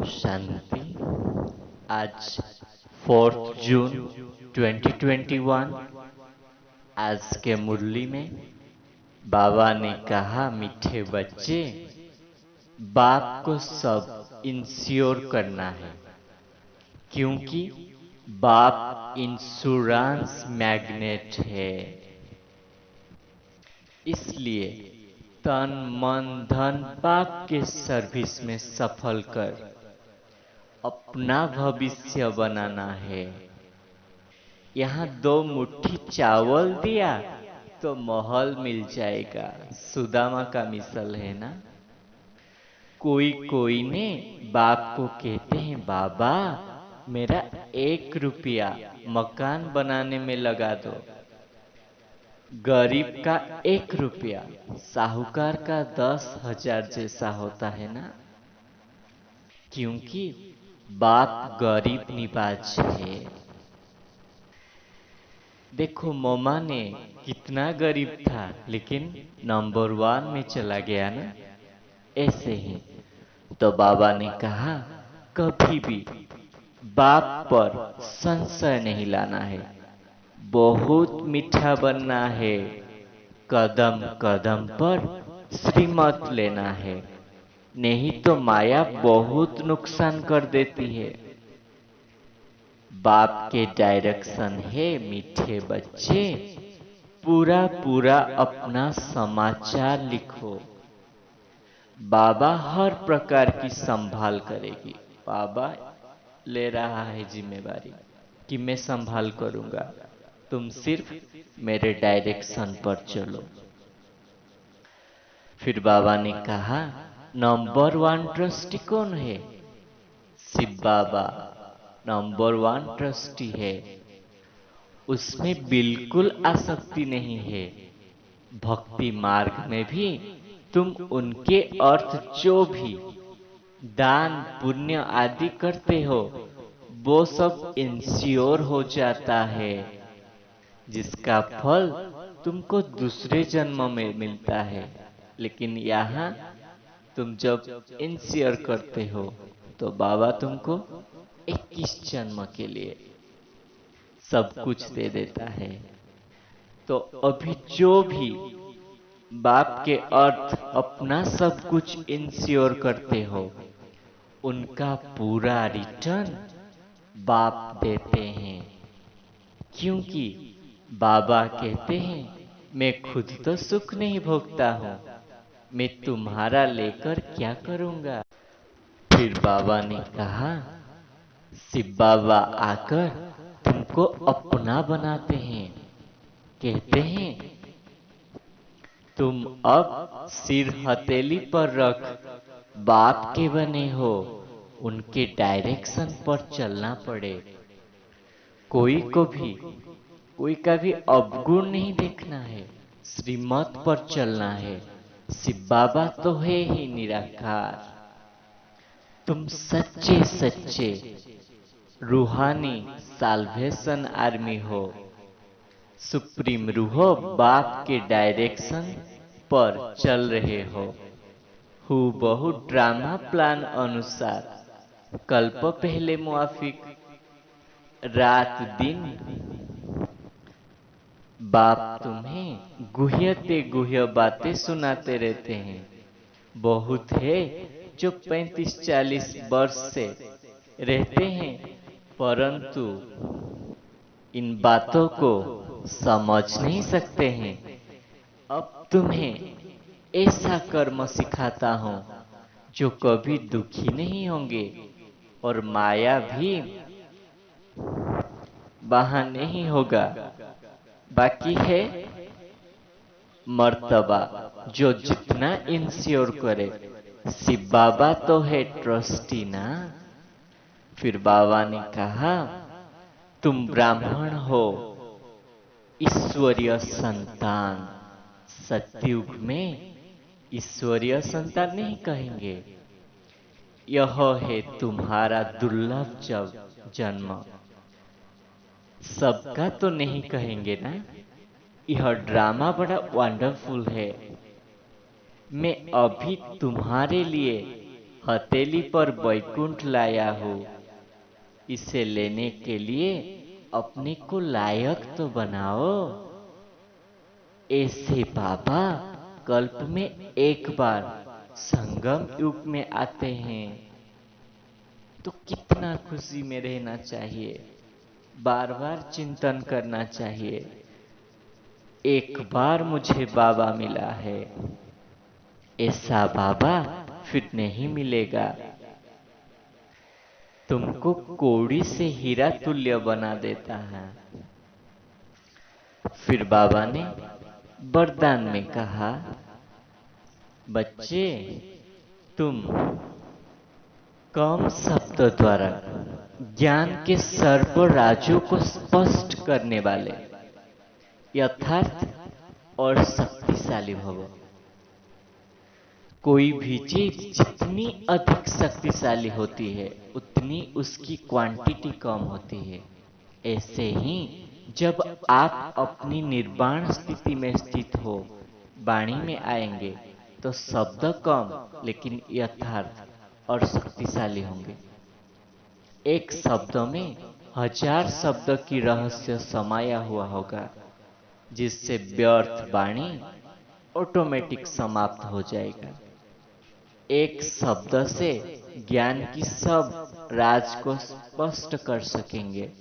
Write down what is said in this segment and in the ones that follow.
शांति। आज 4 जून 2021। आज के मुरली में बाबा ने कहा, मीठे बच्चे, बाप को सब इंश्योर करना है, क्योंकि बाप इंश्योरेंस मैग्नेट है। इसलिए तन मन धन बाप के सर्विस में सफल कर अपना भविष्य बनाना है। यहाँ 2 मुट्ठी चावल दिया तो महल मिल जाएगा। सुदामा का मिसल है ना। कोई कोई ने बाप को कहते हैं, बाबा मेरा 1 रुपया मकान बनाने में लगा दो। गरीब का 1 रुपया साहूकार का 10,000 जैसा होता है ना। क्योंकि बाप गरीब निवाज है। देखो मोमा ने कितना गरीब था, लेकिन नंबर 1 में चला गया ना। ऐसे ही तो बाबा ने कहा, कभी भी बाप पर संशय नहीं लाना है, बहुत मीठा बनना है, कदम कदम पर श्रीमत लेना है, नहीं तो माया बहुत नुकसान कर देती है। बाप के डायरेक्शन है, मीठे बच्चे, पूरा पूरा अपना समाचार लिखो। बाबा हर प्रकार की संभाल करेगी। बाबा ले रहा है जिम्मेवारी कि मैं संभाल करूंगा, तुम सिर्फ मेरे डायरेक्शन पर चलो। फिर बाबा ने कहा, नंबर 1 ट्रस्टी कौन है? शिव बाबा नंबर 1 ट्रस्टी है। उसमें बिल्कुल आसक्ति नहीं है। भक्ति मार्ग में भी तुम उनके अर्थ जो भी दान पुण्य आदि करते हो, वो सब इंश्योर हो जाता है, जिसका फल तुमको दूसरे जन्म में मिलता है। लेकिन यहाँ तुम जब इंश्योर करते हो तो बाबा तुमको 21 जन्म के लिए सब कुछ दे देता है। तो अभी जो भी बाप के अर्थ अपना सब कुछ इंश्योर करते हो, उनका पूरा रिटर्न बाप देते हैं। क्योंकि बाबा कहते हैं, मैं खुद तो सुख नहीं भोगता हूं, मैं तुम्हारा लेकर क्या करूंगा। फिर बाबा ने कहा, शिव बाबा आकर तुमको अपना बनाते हैं। कहते हैं, तुम अब सिर हथेली पर रख बाप के बने हो, उनके डायरेक्शन पर चलना पड़े। कोई का भी अवगुण नहीं देखना है, श्रीमत पर चलना है। शिव बाबा तो है ही निराकार। तुम सच्चे सच्चे रूहानी साल्वेशन आर्मी हो। सुप्रीम रूहो बाप के डायरेक्शन पर चल रहे हो। हूबहू ड्रामा प्लान अनुसार कल्प पहले मुआफिक रात दिन बाप तुम्हें गुह्यते गुह्य बातें सुनाते रहते हैं। बहुत है जो 35-40 वर्ष से रहते हैं, परंतु इन बातों को समझ नहीं सकते हैं। अब तुम्हें ऐसा कर्म सिखाता हूं जो कभी दुखी नहीं होंगे, और माया भी वहां नहीं होगा। बाकी है मर्तबा, जो जितना इंश्योर करे। शिव बाबा तो है ट्रस्टी ना। फिर बाबा ने कहा, तुम ब्राह्मण हो, ईश्वरीय संतान। सतयुग में ईश्वरीय संतान नहीं कहेंगे। यह है तुम्हारा दुर्लभ जन्म। सबका तो नहीं कहेंगे ना। यह ड्रामा बड़ा वंडरफुल है। मैं अभी तुम्हारे लिए हथेली पर वैकुंठ लाया हो, इसे लेने के लिए अपने को लायक तो बनाओ। ऐसे बाबा कल्प में एक बार संगम युग में आते हैं, तो कितना खुशी में रहना चाहिए, बार बार चिंतन करना चाहिए। एक बार मुझे बाबा मिला है, ऐसा बाबा फिर नहीं मिलेगा। तुमको कौड़ी से हीरा तुल्य बना देता है। फिर बाबा ने वरदान में कहा, बच्चे तुम कम शब्द द्वारा ज्ञान के सर्व राजों को स्पष्ट करने वाले यथार्थ और शक्तिशाली भव। कोई भी चीज जितनी अधिक शक्तिशाली होती है उतनी उसकी क्वांटिटी कम होती है। ऐसे ही जब आप अपनी निर्वाण स्थिति में स्थित हो, वाणी में आएंगे तो शब्द कम लेकिन यथार्थ और शक्तिशाली होंगे। एक शब्द में 1000 शब्द की रहस्य समाया हुआ होगा, जिससे व्यर्थ वाणी ऑटोमेटिक समाप्त हो जाएगा। एक शब्द से ज्ञान की सब राज को स्पष्ट कर सकेंगे,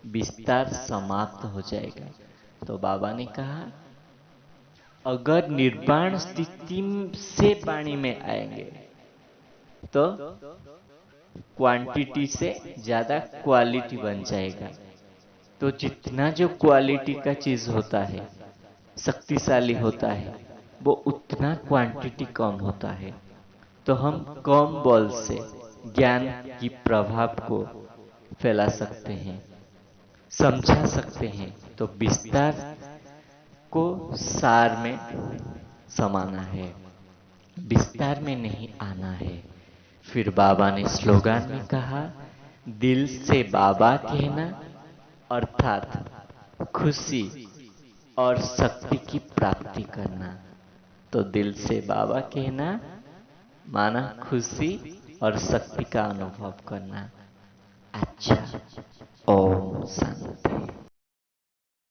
विस्तार समाप्त हो जाएगा। तो बाबा ने कहा, अगर निर्वाण स्थिति से वाणी में आएंगे तो क्वांटिटी से ज्यादा क्वालिटी बन जाएगा। तो जितना जो क्वालिटी का चीज होता है, शक्तिशाली होता है, वो उतना क्वांटिटी कम होता है। तो हम कम बल से ज्ञान की प्रभाव को फैला सकते हैं, समझा सकते हैं। तो विस्तार को सार में समाना है, विस्तार में नहीं आना है। फिर बाबा ने स्लोगन में कहा, दिल से बाबा कहना अर्थात खुशी और शक्ति की प्राप्ति करना। तो दिल से बाबा कहना माना खुशी और शक्ति का अनुभव करना। अच्छा, ओम शांति।